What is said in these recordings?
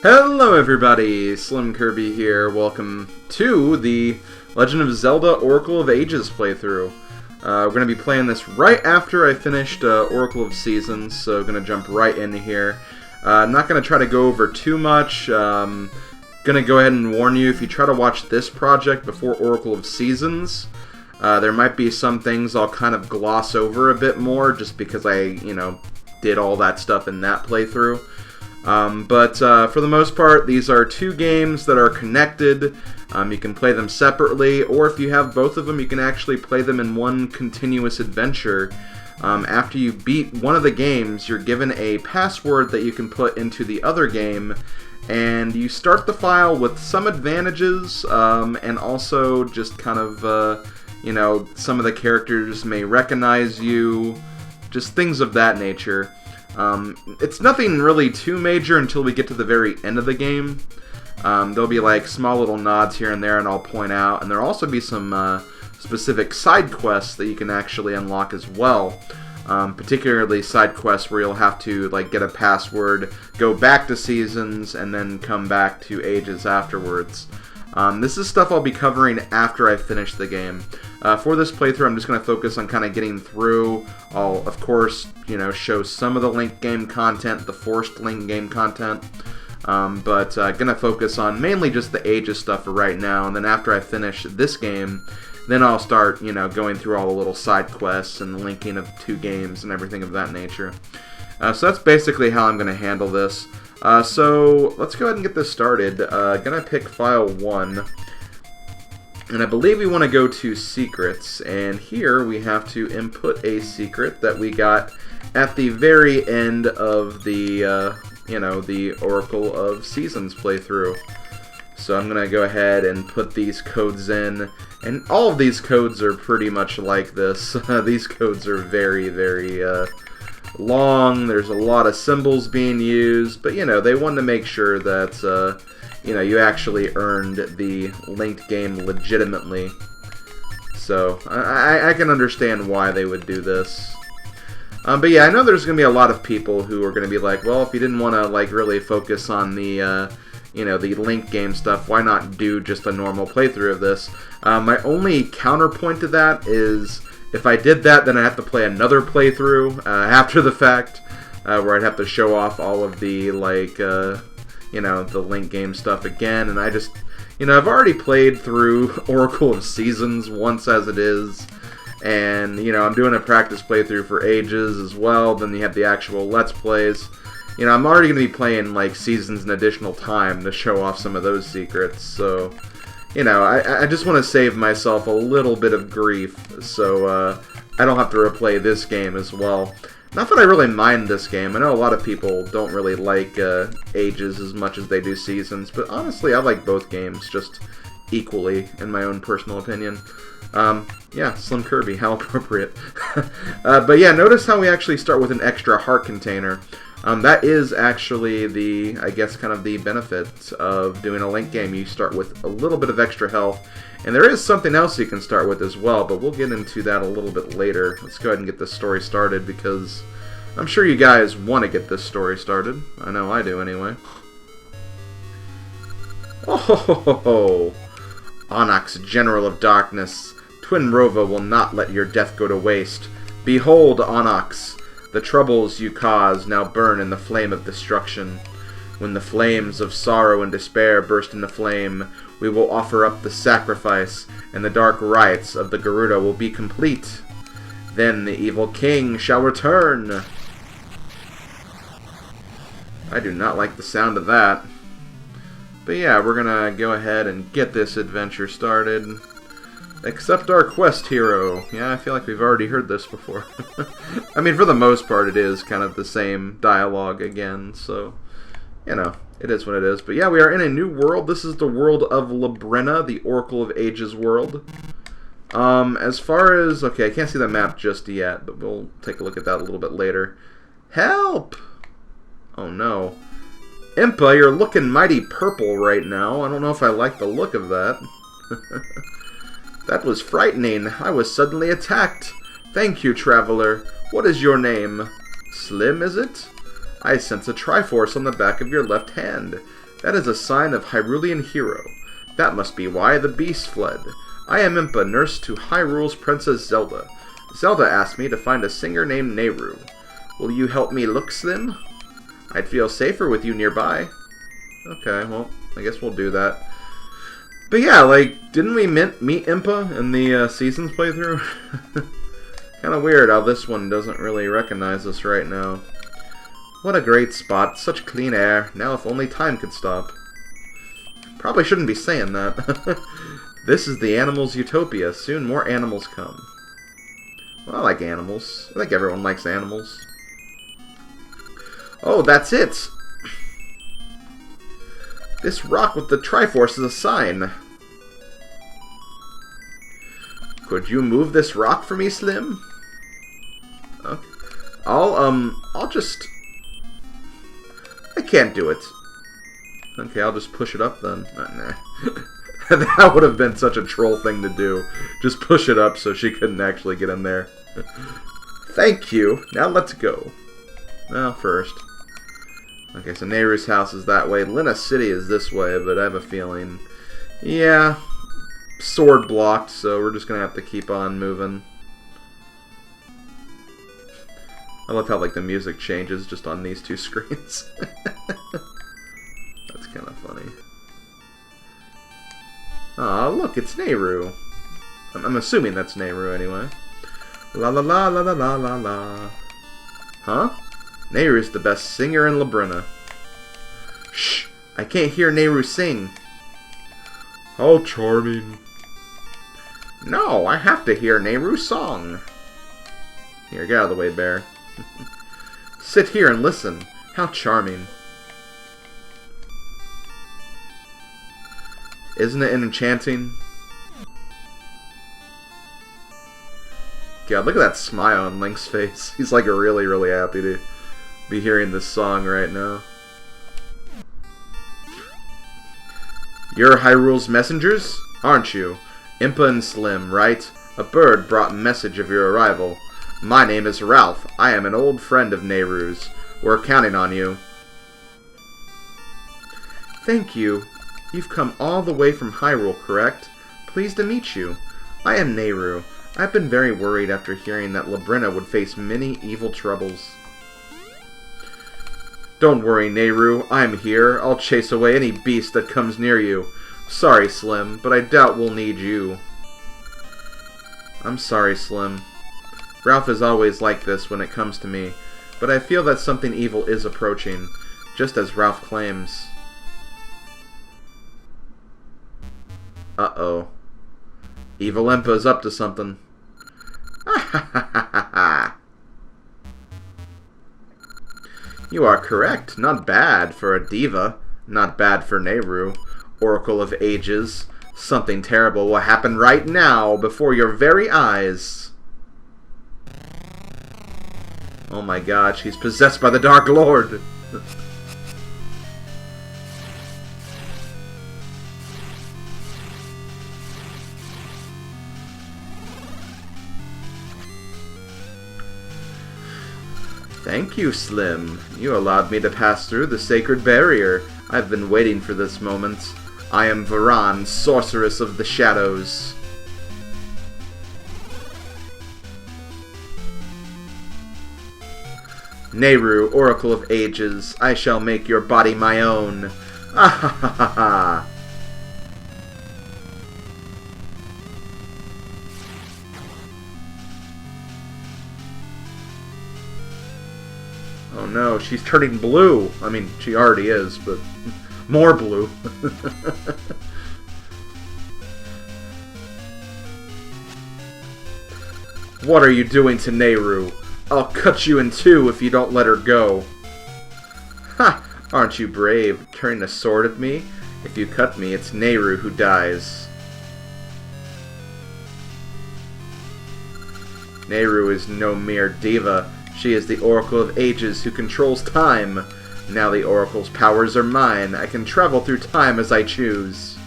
Hello everybody, Slim Kirby here. Welcome to the Legend of Zelda Oracle of Ages playthrough. We're going to be playing this right after I finished Oracle of Seasons, so I'm going to jump right into here. I'm not going to try to go over too much. Going to go ahead and warn you, if you try to watch this project before Oracle of Seasons, there might be some things I'll kind of gloss over a bit more, just because I, did all that stuff in that playthrough. But for the most part, these are two games that are connected. You can play them separately, or if you have both of them, you can actually play them in one continuous adventure. After you beat one of the games, you're given a password that you can put into the other game, and you start the file with some advantages, and also just kind of, some of the characters may recognize you, just things of that nature. It's nothing really too major until we get to the very end of the game. There'll be like small little nods here and there, and I'll point out, and there'll also be some specific side quests that you can actually unlock as well. Particularly side quests where you'll have to like get a password, go back to Seasons, and then come back to Ages afterwards. This is stuff I'll be covering after I finish the game. For this playthrough, I'm just going to focus on kind of getting through. I'll, of course, show some of the Link game content, the forced Link game content. But going to focus on mainly just the Ages stuff for right now. And then after I finish this game, then I'll start, going through all the little side quests and the linking of two games and everything of that nature. So that's basically how I'm going to handle this. So let's go ahead and get this started. Gonna pick file 1, and I believe we want to go to secrets, and here we have to input a secret that we got at the very end of the the Oracle of Seasons playthrough. So I'm gonna go ahead and put these codes in, and all of these codes are pretty much like this. These codes are very, very long. There's a lot of symbols being used, but they wanted to make sure that you actually earned the linked game legitimately. So I can understand why they would do this. But yeah, I know there's gonna be a lot of people who are gonna be like, well, if you didn't want to like really focus on the the linked game stuff, why not do just a normal playthrough of this? My only counterpoint to that is, if I did that, then I'd have to play another playthrough after the fact, where I'd have to show off all of the, the Link game stuff again, and I just, I've already played through Oracle of Seasons once as it is, and, I'm doing a practice playthrough for Ages as well, then you have the actual Let's Plays. I'm already going to be playing, like, Seasons in additional time to show off some of those secrets, so I just want to save myself a little bit of grief, so I don't have to replay this game as well. Not that I really mind this game. I know a lot of people don't really like Ages as much as they do Seasons, but honestly, I like both games just equally, in my own personal opinion. Yeah, Slim Kirby, how appropriate. But yeah, notice how we actually start with an extra heart container. That is actually the, I guess, kind of the benefit of doing a Link game. You start with a little bit of extra health, and there is something else you can start with as well, but we'll get into that a little bit later. Let's go ahead and get this story started, because I'm sure you guys want to get this story started. I know I do, anyway. Oh ho ho ho ho! Onyx, General of Darkness, Twin Rova will not let your death go to waste. Behold, Onyx! The troubles you cause now burn in the flame of destruction. When the flames of sorrow and despair burst into flame, we will offer up the sacrifice, and the dark rites of the Garuda will be complete. Then the evil king shall return. I do not like the sound of that. But yeah, we're gonna go ahead and get this adventure started. Accept our quest, hero. Yeah, I feel like we've already heard this before. I mean, for the most part, it is kind of the same dialogue again, so, it is what it is. But yeah, we are in a new world. This is the world of Labrynna, the Oracle of Ages world. As far as, okay, I can't see the map just yet, but we'll take a look at that a little bit later. Help! Oh no. Impa, you're looking mighty purple right now. I don't know if I like the look of that. That was frightening. I was suddenly attacked. Thank you, traveler. What is your name? Slim, is it? I sense a Triforce on the back of your left hand. That is a sign of Hyrulean hero. That must be why the beast fled. I am Impa, nurse to Hyrule's Princess Zelda. Zelda asked me to find a singer named Nayru. Will you help me look Slim? I'd feel safer with you nearby. Okay, well, I guess we'll do that. But yeah, like, didn't we meet Impa in the Seasons playthrough? Kind of weird how this one doesn't really recognize us right now. What a great spot, such clean air. Now if only time could stop. Probably shouldn't be saying that. This is the animals' utopia. Soon more animals come. Well, I like animals. I think everyone likes animals. Oh, that's it! This rock with the Triforce is a sign. Could you move this rock for me, Slim? Okay. I'll just... I can't do it. Okay, I'll just push it up then. Nah. That would have been such a troll thing to do. Just push it up so she couldn't actually get in there. Thank you. Now let's go. Well, first. Okay, so Nayru's house is that way. Lina City is this way, but I have a feeling... Yeah. Sword blocked, so we're just gonna have to keep on moving. I love how, like, the music changes just on these two screens. That's kind of funny. Aw, look, it's Nayru. I'm assuming that's Nayru anyway. La la la la la la la la. Huh? Nayru's the best singer in Labrynna. Shh! I can't hear Nayru sing. How charming. No, I have to hear Nayru's song. Here, get out of the way, bear. Sit here and listen. How charming. Isn't it enchanting? God, look at that smile on Link's face. He's like really, really happy to be hearing this song right now. You're Hyrule's messengers, aren't you? Impa and Slim, right? A bird brought message of your arrival. My name is Ralph. I am an old friend of Nayru's. We're counting on you. Thank you. You've come all the way from Hyrule, correct? Pleased to meet you. I am Nayru. I've been very worried after hearing that Labrynna would face many evil troubles. Don't worry, Nayru. I'm here. I'll chase away any beast that comes near you. Sorry, Slim, but I doubt we'll need you. I'm sorry, Slim. Ralph is always like this when it comes to me, but I feel that something evil is approaching, just as Ralph claims. Uh-oh. Evil Impa's up to something. You are correct. Not bad for a diva. Not bad for Nayru. Oracle of Ages. Something terrible will happen right now, before your very eyes. Oh my god, she's possessed by the Dark Lord. Thank you, Slim. You allowed me to pass through the sacred barrier. I've been waiting for this moment. I am Veran, sorceress of the shadows. Nayru, Oracle of Ages, I shall make your body my own. Ah ha ha ha ha. Oh no, she's turning blue. I mean, she already is, but more blue. What are you doing to Nayru? I'll cut you in two if you don't let her go. Ha! Aren't you brave, carrying a sword at me? If you cut me, it's Nayru who dies. Nayru is no mere diva. She is the Oracle of Ages who controls time. Now the Oracle's powers are mine. I can travel through time as I choose.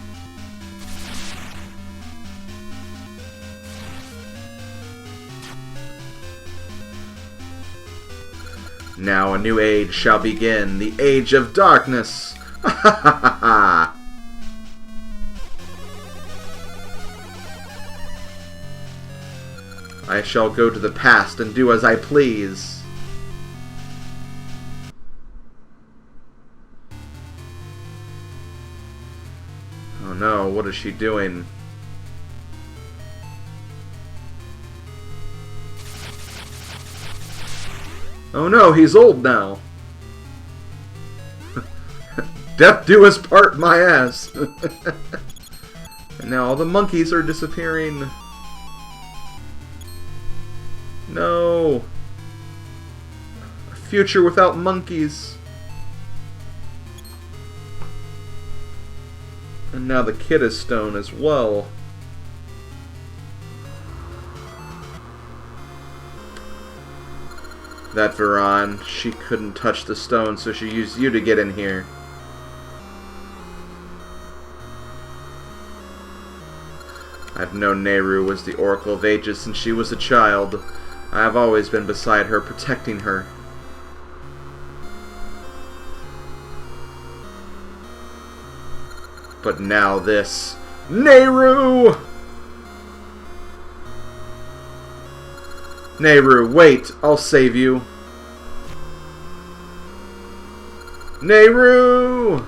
Now a new age shall begin, the Age of Darkness. Ha ha ha ha! I shall go to the past and do as I please. Oh no, what is she doing? Oh no, he's old now. Death do us part, my ass. And now all the monkeys are disappearing. No. A future without monkeys. And now the kid is stone as well. That Veran, she couldn't touch the stone, so she used you to get in here. I've known Nayru was the Oracle of Ages since she was a child. I have always been beside her, protecting her. But now this. Nayru! Nayru, wait! I'll save you. Nayru!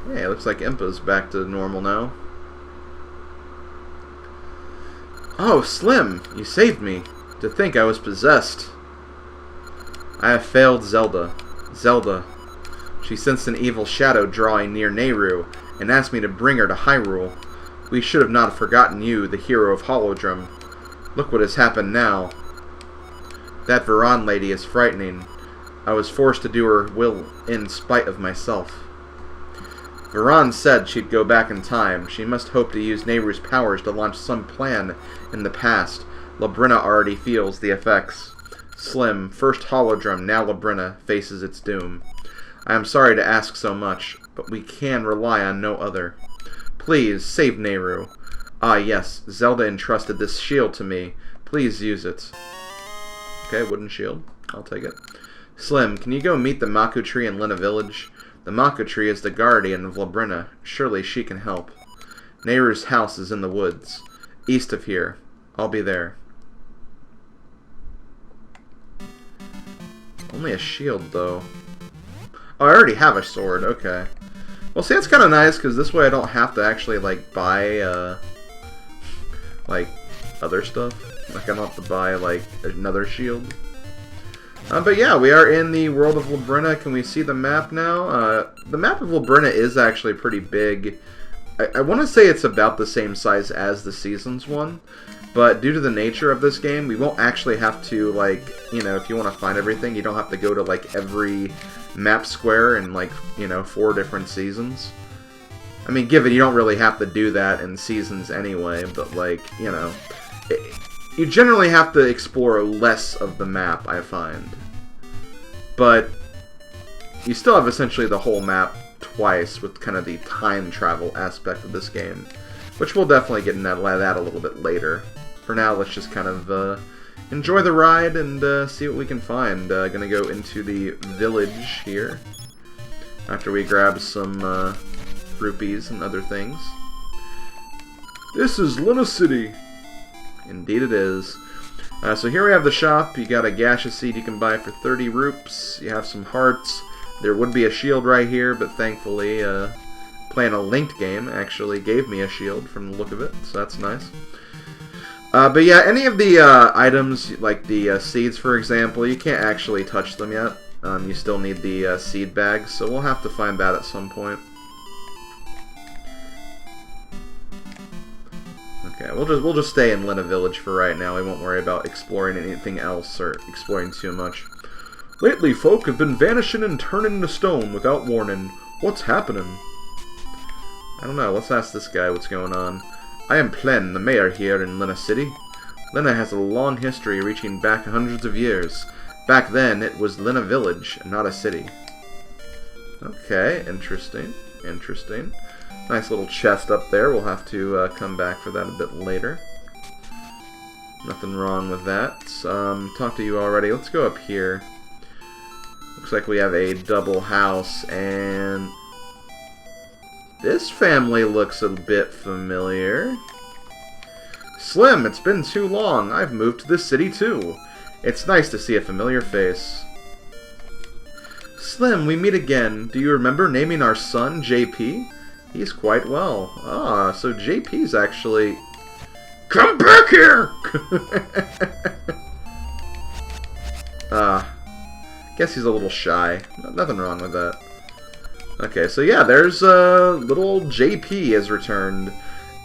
Yeah, it looks like Impa's back to normal now. Oh, Slim! You saved me. To think I was possessed. I have failed Zelda. Zelda. She sensed an evil shadow drawing near Nayru, and asked me to bring her to Hyrule. We should have not forgotten you, the hero of Holodrum. Look what has happened now. That Veron lady is frightening. I was forced to do her will in spite of myself. Veran said she'd go back in time. She must hope to use Nayru's powers to launch some plan in the past. Labrynna already feels the effects. Slim, first Holodrum, now Labrynna, faces its doom. I am sorry to ask so much, but we can rely on no other. Please, save Nayru. Ah, yes, Zelda entrusted this shield to me. Please use it. Okay, wooden shield. I'll take it. Slim, can you go meet the Maku Tree in Labrynna Village? The Maca Tree is the guardian of Labrynna. Surely she can help. Nayru's house is in the woods, east of here. I'll be there. Only a shield, though. Oh, I already have a sword. Okay. Well, see, that's kind of nice, because this way I don't have to actually, like, buy, like, other stuff. Like, I don't have to buy, like, another shield. But yeah, we are in the world of Labrynna. Can we see the map now? The map of Labrynna is actually pretty big. I want to say it's about the same size as the Seasons one, but due to the nature of this game, we won't actually have to, like, you know, if you want to find everything, you don't have to go to, like, every map square in, like, you know, 4 different seasons. I mean, given you don't really have to do that in Seasons anyway, but, like, you know, you generally have to explore less of the map, I find. But you still have essentially the whole map twice with kind of the time travel aspect of this game, which we'll definitely get into that a little bit later. For now, let's just kind of enjoy the ride and see what we can find. Gonna go into the village here after we grab some rupees and other things. This is Labrynna City. Indeed it is. So here we have the shop. You got a gaseous seed you can buy for 30 rupees. You have some hearts. There would be a shield right here, but thankfully playing a linked game actually gave me a shield from the look of it, so that's nice. But yeah, any of the items, like the seeds for example, you can't actually touch them yet. You still need the seed bags, so we'll have to find that at some point. Okay, we'll just stay in Labrynna Village for right now. We won't worry about exploring anything else or exploring too much. Lately, folk have been vanishing and turning into stone without warning. What's happening? I don't know. Let's ask this guy what's going on. I am Plen, the mayor here in Labrynna City. Labrynna has a long history reaching back hundreds of years. Back then, it was Labrynna Village, not a city. Okay, interesting. Interesting. Nice little chest up there. We'll have to come back for that a bit later. Nothing wrong with that. Talked to you already. Let's go up here. Looks like we have a double house, and this family looks a bit familiar. Slim, it's been too long. I've moved to this city too. It's nice to see a familiar face. Slim, we meet again. Do you remember naming our son JP? He's quite well. Ah, so JP's actually... Come back here! Guess he's a little shy. Nothing wrong with that. Okay, so yeah, there's little old JP has returned.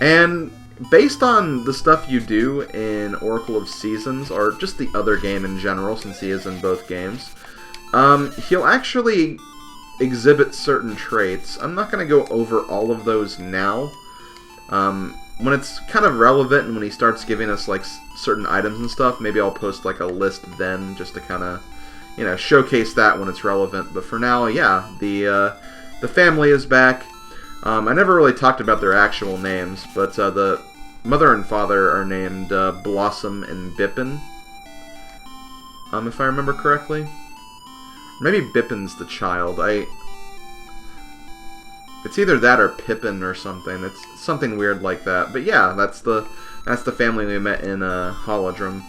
And based on the stuff you do in Oracle of Seasons, or just the other game in general, since he is in both games, he'll actually exhibit certain traits. I'm not going to go over all of those now. When it's kind of relevant and when he starts giving us like certain items and stuff, maybe I'll post like a list then, just to kind of, you know, showcase that when it's relevant. But for now, yeah, the family is back. I never really talked about their actual names, but the mother and father are named Blossom and Bippin, if I remember correctly. Maybe Bippin's the child. It's either that or Pippin or something. It's something weird like that. But yeah, that's the family we met in Holodrum.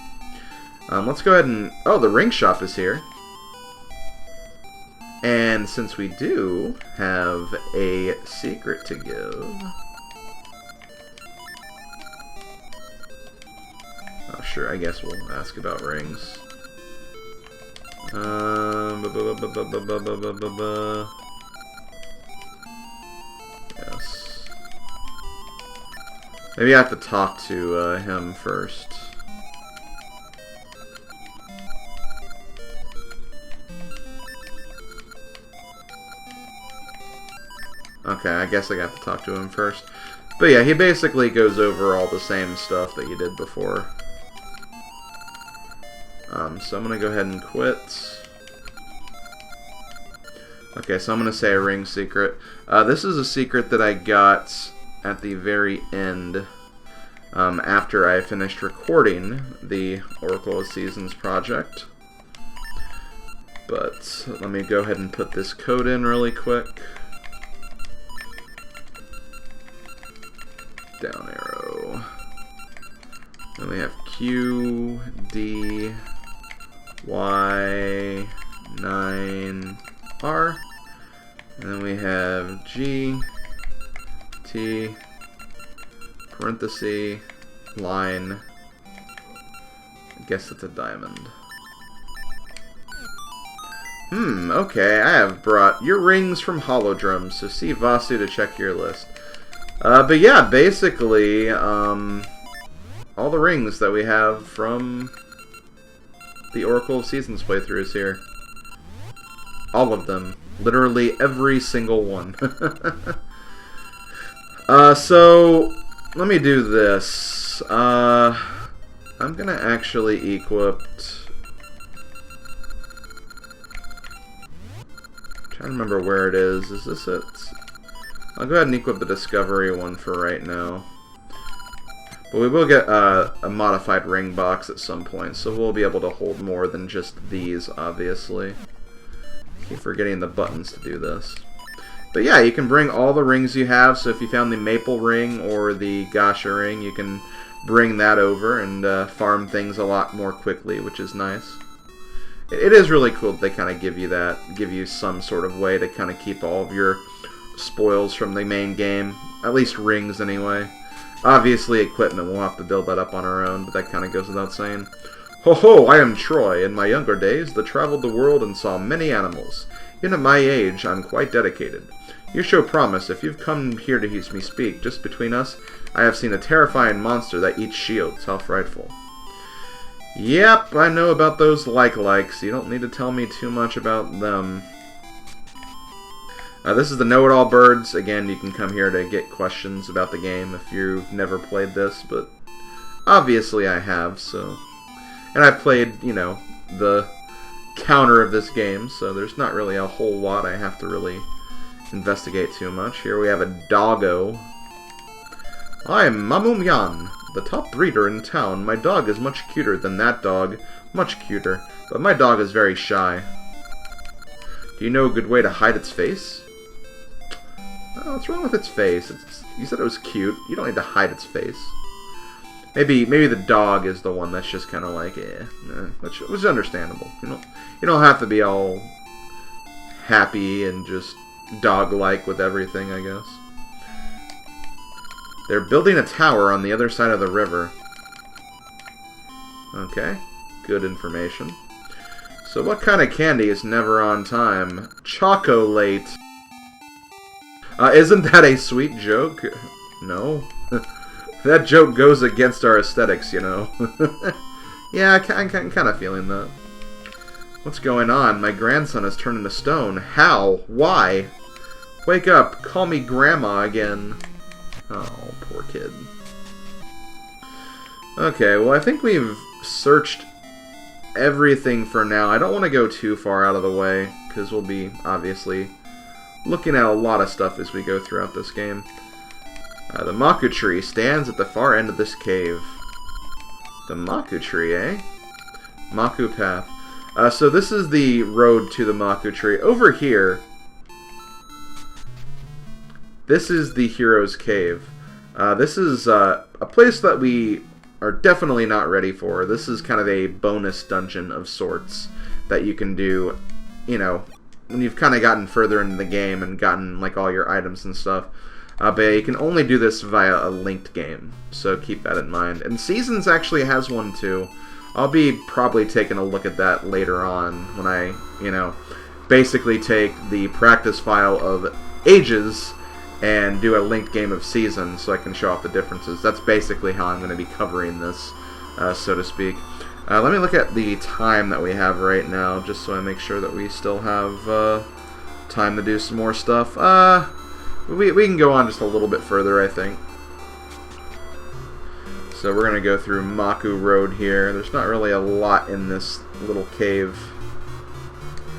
Let's go ahead and... Oh, the ring shop is here. And since we do have a secret to give... Oh, sure, I guess we'll ask about rings. Yes. Maybe I have to talk to him first. Okay, I guess I got to talk to him first. But yeah, he basically goes over all the same stuff that you did before. So I'm going to go ahead and quit. Okay, so I'm going to say a ring secret. This is a secret that I got at the very end, after I finished recording the Oracle of Seasons project. But let me go ahead and put this code in really quick. Down arrow. Then we have Q, D, Y, 9, R. And then we have G, T, parenthesis, line. I guess it's a diamond. Okay, I have brought your rings from Holodrum, so see Vasu to check your list. But yeah, basically, all the rings that we have from the Oracle of Seasons playthrough is here. All of them. Literally every single one. So, let me do this. I'm gonna actually equip... Trying to remember where it is. Is this it? I'll go ahead and equip the Discovery one for right now. But we will get a modified ring box at some point, so we'll be able to hold more than just these, obviously. Keep forgetting the buttons to do this. But yeah, you can bring all the rings you have, so if you found the Maple ring or the Gasha ring, you can bring that over and farm things a lot more quickly, which is nice. It is really cool that they kind of give you that, give you some sort of way to kind of keep all of your spoils from the main game, at least rings anyway. Obviously equipment, we'll have to build that up on our own, but that kind of goes without saying. Ho ho, I am Troy. In my younger days, I traveled the world and saw many animals. Even at my age, I'm quite dedicated. You show promise. If you've come here to hear me speak, just between us, I have seen a terrifying monster that eats shields. How frightful. Yep, I know about those likes. You don't need to tell me too much about them. This is the Know-It-All Birds. Again, you can come here to get questions about the game if you've never played this, but obviously I have, so... And I've played, you know, the counter of this game, so there's not really a whole lot I have to really investigate too much. Here we have a doggo. I'm Moomyung, the top breeder in town. My dog is much cuter than that dog. Much cuter. But my dog is very shy. Do you know a good way to hide its face? Oh, what's wrong with its face? You said it was cute. You don't need to hide its face. Maybe the dog is the one that's just kind of like, which is understandable. You don't have to be all happy and just dog-like with everything, I guess. They're building a tower on the other side of the river. Okay, good information. So what kind of candy is never on time? Chocolate. Isn't that a sweet joke? No. That joke goes against our aesthetics, you know. Yeah, I'm kind of feeling that. What's going on? My grandson has turned into stone. How? Why? Wake up. Call me Grandma again. Oh, poor kid. Okay, well, I think we've searched everything for now. I don't want to go too far out of the way, because we'll be, obviously, looking at a lot of stuff as we go throughout this game. The Maku Tree stands at the far end of this cave. The Maku Tree, eh? Maku Path. So this is the road to the Maku Tree. Over here, this is the Hero's Cave. This is a place that we are definitely not ready for. This is kind of a bonus dungeon of sorts that you can do, you know, when you've kind of gotten further into the game and gotten, like, all your items and stuff. But you can only do this via a linked game, so keep that in mind. And Seasons actually has one, too. I'll be probably taking a look at that later on when I, you know, basically take the practice file of Ages and do a linked game of Seasons so I can show off the differences. That's basically how I'm going to be covering this, so to speak. Let me look at the time that we have right now, just so I make sure that we still have time to do some more stuff. We can go on just a little bit further, I think. So we're going to go through Maku Road here. There's not really a lot in this little cave.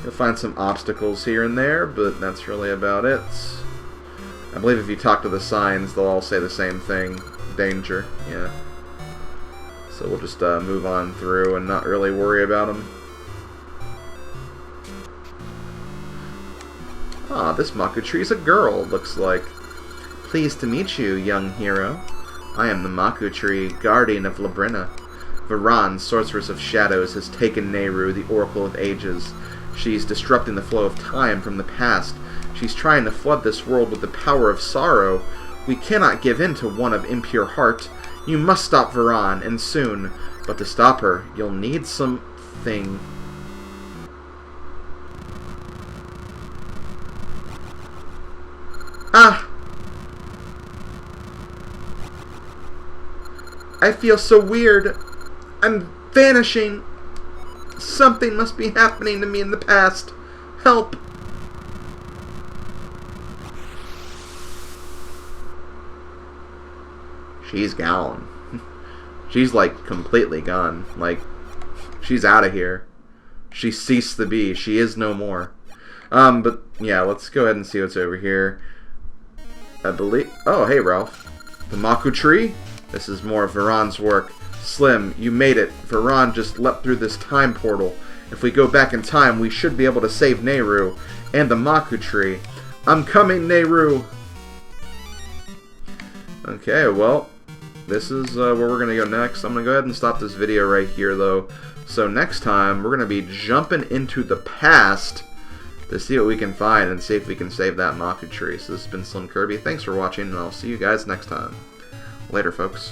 You'll find some obstacles here and there, but that's really about it. I believe if you talk to the signs, they'll all say the same thing. Danger, yeah. So we'll just move on through and not really worry about them. Ah, this Maku Tree's a girl, looks like. Pleased to meet you, young hero. I am the Maku Tree, guardian of Labrynna. Veran, sorceress of shadows, has taken Nayru, the Oracle of Ages. She's disrupting the flow of time from the past. She's trying to flood this world with the power of sorrow. We cannot give in to one of impure heart. You must stop Veran, and soon. But to stop her, you'll need something. Ah! I feel so weird. I'm vanishing. Something must be happening to me in the past. Help! She's gone. She's, like, completely gone. Like, she's out of here. She ceased to be. She is no more. But, yeah, let's go ahead and see what's over here. I believe... Oh, hey, Ralph. The Maku Tree? This is more of Veran's work. Slim, you made it. Veran just leapt through this time portal. If we go back in time, we should be able to save Nayru and the Maku Tree. I'm coming, Nayru! Okay, well, this is where we're going to go next. I'm going to go ahead and stop this video right here, though. So next time, we're going to be jumping into the past to see what we can find and see if we can save that Maku Tree. So this has been Slim Kirby. Thanks for watching, and I'll see you guys next time. Later, folks.